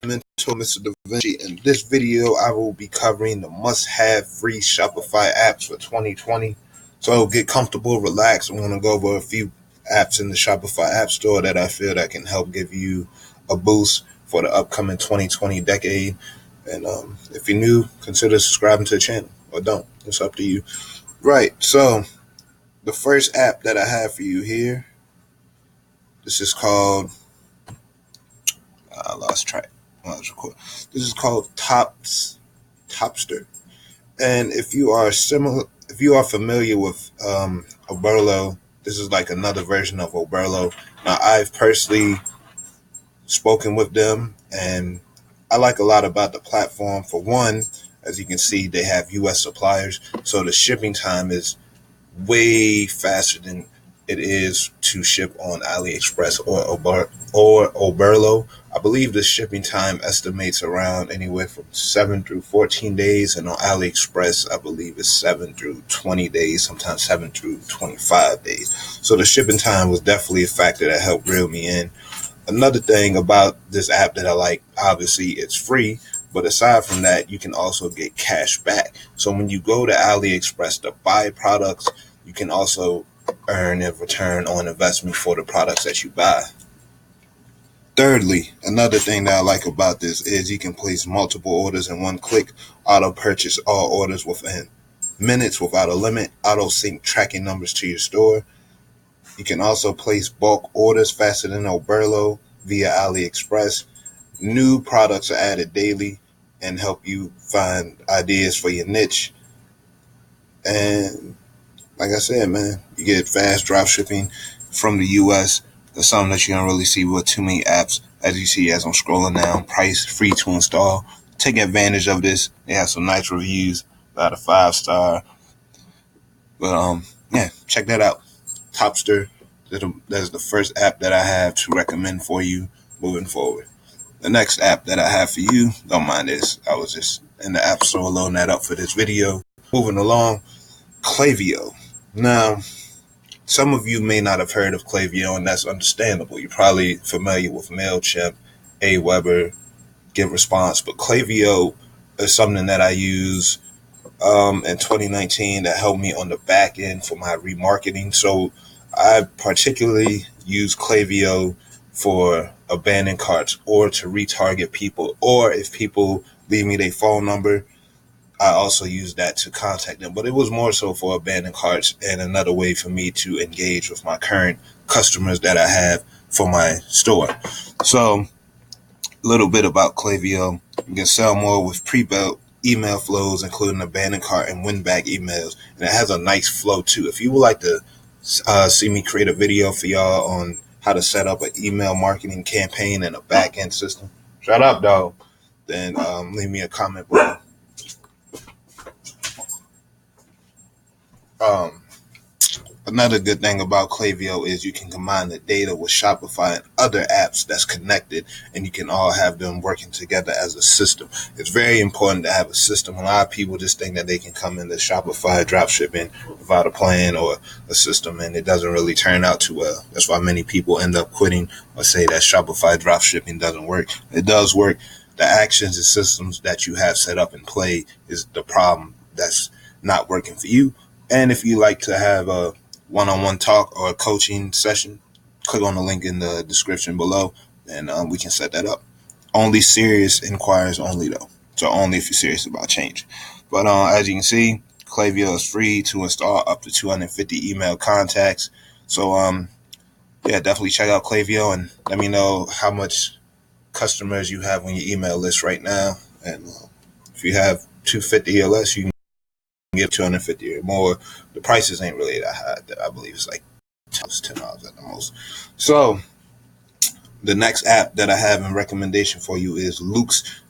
Mentor MrDavinci. In this video, I will be covering the must-have free Shopify apps for 2020. So get comfortable, relax. I'm going to go over a few apps in the Shopify App Store that I feel that can help give you a boost for the upcoming 2020 decade. And if you're new, consider subscribing to the channel, or don't. It's up to you. Right, so the first app that I have for you here, this is called, I lost track when I was recording. This is called Topster. And if you are familiar with Oberlo, this is like another version of Oberlo. Now, I've personally spoken with them, and I like a lot about the platform. For one, as you can see, they have U.S. suppliers, so the shipping time is way faster than it is to ship on AliExpress or Oberlo. I believe the shipping time estimates around anywhere from 7 through 14 days, and on AliExpress, I believe it's 7 through 20 days, sometimes 7 through 25 days. So the shipping time was definitely a factor that helped reel me in. Another thing about this app that I like, obviously it's free, but aside from that, you can also get cash back. So when you go to AliExpress to buy products, you can also earn a return on investment for the products that you buy. Thirdly, another thing that I like about this is you can place multiple orders in one click, auto purchase all orders within minutes without a limit, auto sync tracking numbers to your store. You can also place bulk orders faster than Oberlo via AliExpress. New products are added daily and help you find ideas for your niche. And like I said, man, you get fast drop shipping from the U.S. That's something that you don't really see with too many apps. As you see, as I'm scrolling down, price free to install. Take advantage of this. They have some nice reviews, about a 5-star. But yeah, check that out. Topster. That's the first app that I have to recommend for you moving forward. The next app that I have for you, don't mind this. I was just in the App Store loading that up for this video. Moving along, Klaviyo. Now, some of you may not have heard of Klaviyo, and that's understandable. You're probably familiar with MailChimp, Aweber, GetResponse, but Klaviyo is something that I use in 2019 that helped me on the back end for my remarketing. So I particularly use Klaviyo for abandoned carts or to retarget people, or if people leave me their phone number, I also use that to contact them. But it was more so for abandoned carts and another way for me to engage with my current customers that I have for my store. So a little bit about Klaviyo. You can sell more with pre-built email flows, including abandoned cart and win-back emails. And it has a nice flow too. If you would like to see me create a video for y'all on how to set up an email marketing campaign and a back-end system, shut up, dog, then leave me a comment below. Another good thing about Klaviyo is you can combine the data with Shopify and other apps that's connected, and you can all have them working together as a system. It's very important to have a system. A lot of people just think that they can come into Shopify dropshipping without a plan or a system, and it doesn't really turn out too well. That's why many people end up quitting or say that Shopify dropshipping doesn't work. It does work. The actions and systems that you have set up and play is the problem that's not working for you. And if you like to have a one-on-one talk or a coaching session, click on the link in the description below, and we can set that up. Only serious inquiries only, though. So only if you're serious about change. But as you can see, Klaviyo is free to install up to 250 email contacts. So yeah, definitely check out Klaviyo and let me know how much customers you have on your email list right now. And if you have 250 or less, you can get 250 or more. The prices ain't really that high. I believe it's like $10 at the most. So the next app that I have in recommendation for you is Lux.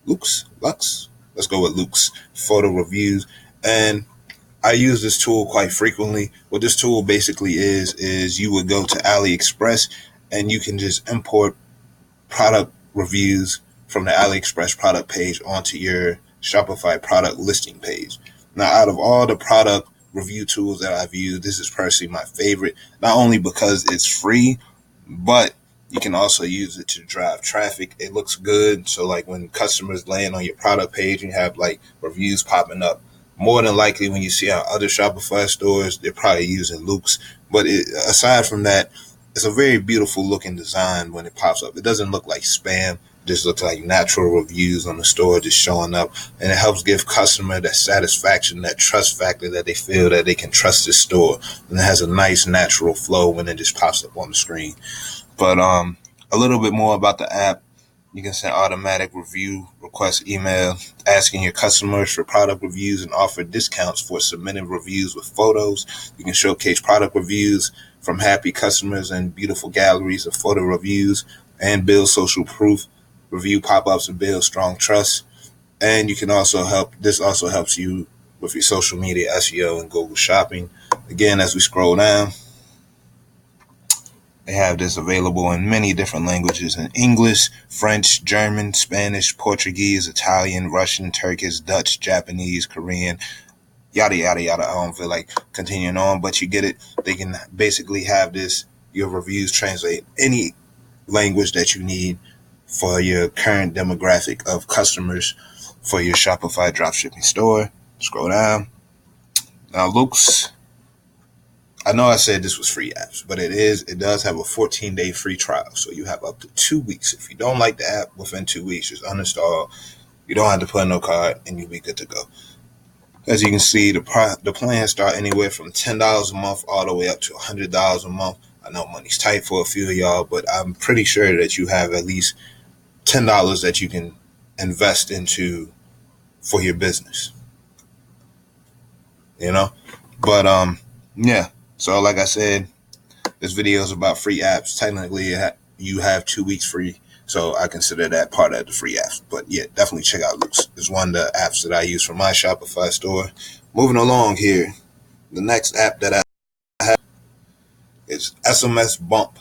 Let's go with Lux photo reviews. And I use this tool quite frequently. What this tool basically is you would go to AliExpress and you can just import product reviews from the AliExpress product page onto your Shopify product listing page. Now, out of all the product review tools that I've used, this is personally my favorite, not only because it's free, but You can also use it to drive traffic. It looks good. So like when customers land on your product page and you have like reviews popping up, more than likely when you see our other Shopify stores, they're probably using Luke's. But aside from that, it's a very beautiful looking design when it pops up. It doesn't look like spam. It just looks like natural reviews on the store just showing up. And it helps give customer that satisfaction, that trust factor that they feel that they can trust this store. And it has a nice natural flow when it just pops up on the screen. But a little bit more about the app. You can send automatic review request email asking your customers for product reviews and offer discounts for submitting reviews with photos. You can showcase product reviews from happy customers and beautiful galleries of photo reviews and build social proof, review pop-ups and build strong trust. And you can also this also helps you with your social media SEO and Google Shopping. Again, as we scroll down, they have this available in many different languages: in English, French, German, Spanish, Portuguese, Italian, Russian, Turkish, Dutch, Japanese, Korean, yada, yada, yada. I don't feel like continuing on, but you get it. They can basically have your reviews translate any language that you need for your current demographic of customers for your Shopify dropshipping store. Scroll down. Now, Luke's, I know I said this was free apps, but it does have a 14-day free trial. So you have up to 2 weeks. If you don't like the app within 2 weeks, just uninstall. You don't have to put in no card and you'll be good to go. As you can see, the plans start anywhere from $10 a month all the way up to $100 a month. I know money's tight for a few of y'all, but I'm pretty sure that you have at least $10 that you can invest into for your business. But yeah. So like I said, this video is about free apps. Technically, you have 2 weeks free, so I consider that part of the free apps. But yeah, definitely check out Luke's. It's one of the apps that I use for my Shopify store. Moving along here, the next app that I have is SMS Bump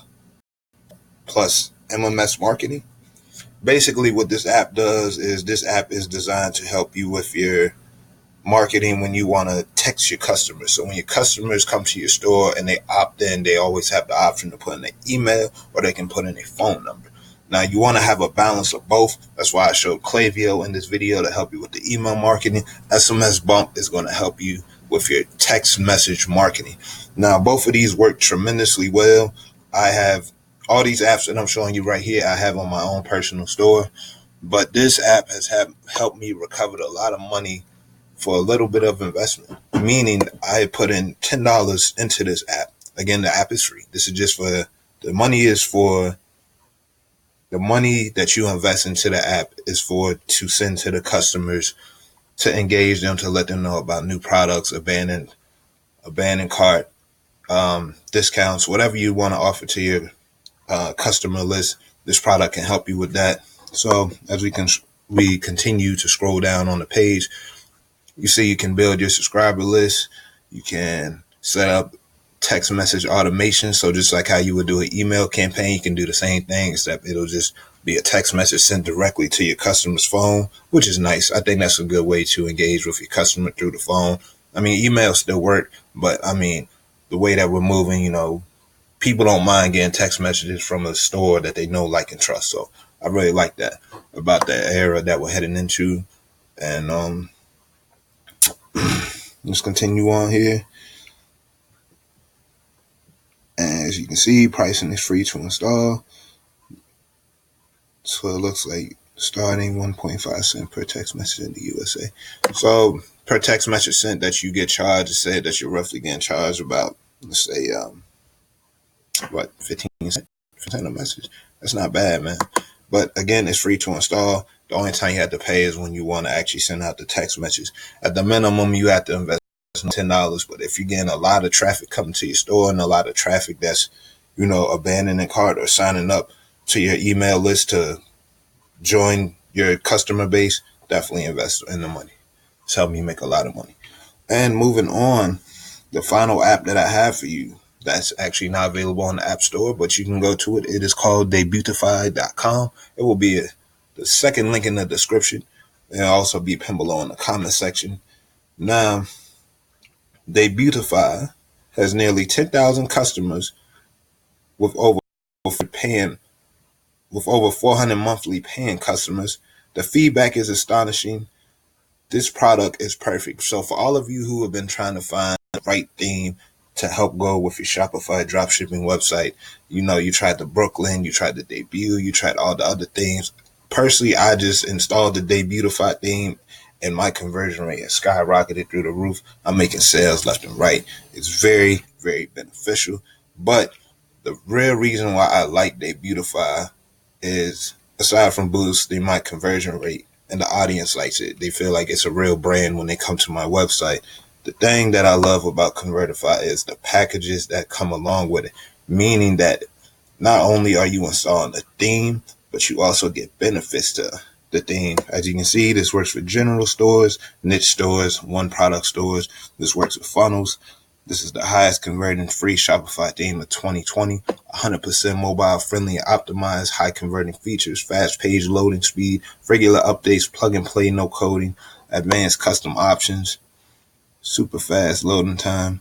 plus MMS Marketing. Basically, what this app does is this app is designed to help you with your marketing when you want to text your customers. So when your customers come to your store and they opt in, they always have the option to put in their email or they can put in a phone number. Now you want to have a balance of both. That's why I showed Klaviyo in this video to help you with the email marketing. SMS Bump is going to help you with your text message marketing. Now both of these work tremendously well. I have all these apps that I'm showing you right here. I have on my own personal store, but this app has helped me recover a lot of money for a little bit of investment, meaning I put in $10 into this app. Again, the app is free. This is just for the money that you invest into the app is to send to the customers, to engage them, to let them know about new products, abandoned cart, discounts, whatever you want to offer to your customer list. This product can help you with that. So as we continue to scroll down on the page, you see you can build your subscriber list. You can set up text message automation. So just like how you would do an email campaign, you can do the same thing, except it'll just be a text message sent directly to your customer's phone, which is nice. I think that's a good way to engage with your customer through the phone. I mean, email still work, but I mean, the way that we're moving, people don't mind getting text messages from a store that they know, like, and trust. So I really like that about the era that we're heading into. And let's continue on here. And as you can see, pricing is free to install. So it looks like starting 1.5 cents per text message in the USA. So per text message sent that you get charged, it said that you're roughly getting charged about, let's say, 15 cents for sending a message. That's not bad, man. But again, it's free to install. The only time you have to pay is when you want to actually send out the text message. At the minimum, you have to invest $10. But if you're getting a lot of traffic coming to your store and a lot of traffic that's, abandoning cart or signing up to your email list to join your customer base, definitely invest in the money. It's helped me make a lot of money. And moving on, the final app that I have for you that's actually not available on the App Store, but you can go to it. It is called debutify.com. It will be the second link in the description. It'll also be pinned below in the comment section. Now, Debutify has nearly 10,000 customers with over paying With over 400 monthly paying customers, the feedback is astonishing. This product is perfect. So for all of you who have been trying to find the right theme to help go with your Shopify dropshipping website, you tried the Brooklyn, you tried the Debut, you tried all the other themes. Personally, I just installed the Debutify theme and my conversion rate has skyrocketed through the roof. I'm making sales left and right. It's very, very beneficial. But the real reason why I like Debutify is, aside from boosting my conversion rate, and the audience likes it, they feel like it's a real brand when they come to my website. The thing that I love about Convertify is the packages that come along with it, meaning that not only are you installing a theme, but you also get benefits to the theme. As you can see, this works for general stores, niche stores, one product stores. This works with funnels. This is the highest converting free Shopify theme of 2020. 100% mobile friendly and optimized, high converting features, fast page loading speed, regular updates, plug and play, no coding, advanced custom options, super fast loading time.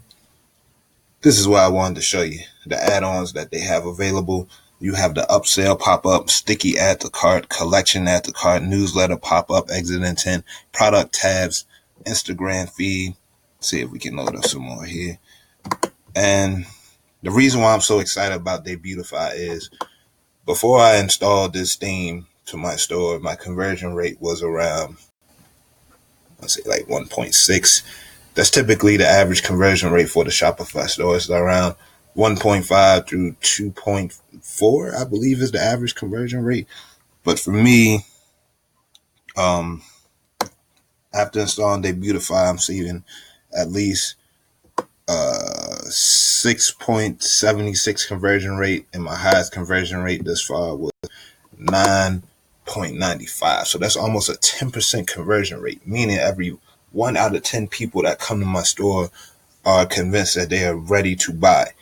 This is what I wanted to show you. The add-ons that they have available. You have the upsell pop-up, sticky add to cart, collection add to cart, newsletter pop-up, exit intent, product tabs, Instagram feed. See if we can load up some more here. And the reason why I'm so excited about Debutify is, before I installed this theme to my store, my conversion rate was around, let's say, like 1.6. That's typically the average conversion rate for the Shopify store. It's around 1.5 through 2.4, I believe, is the average conversion rate. But for me, after installing Debutify, I'm seeing at least 6.76 conversion rate, and my highest conversion rate thus far was 9.95. So that's almost a 10% conversion rate, meaning every 1 out of 10 people that come to my store are convinced that they are ready to buy.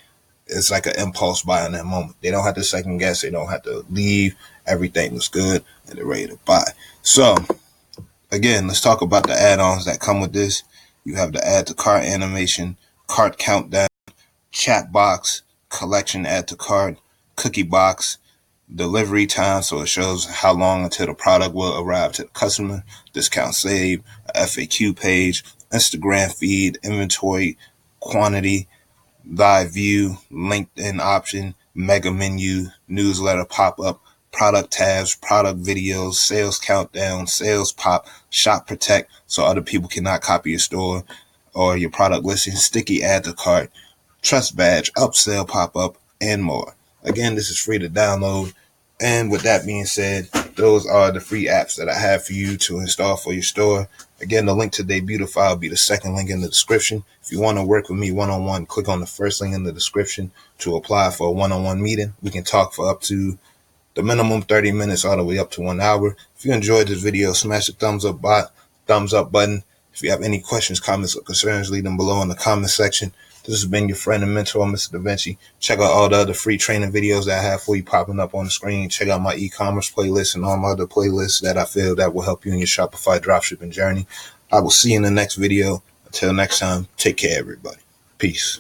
It's like an impulse buy in that moment. They don't have to second guess. They don't have to leave. Everything was good and they're ready to buy. So again, let's talk about the add-ons that come with this. You have the add to cart animation, cart countdown, chat box, collection add to cart, cookie box, delivery time, so it shows how long until the product will arrive to the customer, discount save, a FAQ page, Instagram feed, inventory, quantity, live view, LinkedIn option, mega menu, newsletter pop-up, product tabs, product videos, sales countdown, sales pop, shop protect, so other people cannot copy your store or your product listing, sticky add to cart, trust badge, upsell pop-up, and more. Again, this is free to download. And with that being said, those are the free apps that I have for you to install for your store. Again, the link to Debutify will be the second link in the description. If you want to work with me one-on-one, click on the first link in the description to apply for a one-on-one meeting. We can talk for up to the minimum 30 minutes all the way up to 1 hour. If you enjoyed this video, smash the thumbs up button. If you have any questions, comments, or concerns, leave them below in the comment section. This has been your friend and mentor, MrDavinci. Check out all the other free training videos that I have for you popping up on the screen. Check out my e-commerce playlist and all my other playlists that I feel that will help you in your Shopify dropshipping journey. I will see you in the next video. Until next time, take care, everybody. Peace.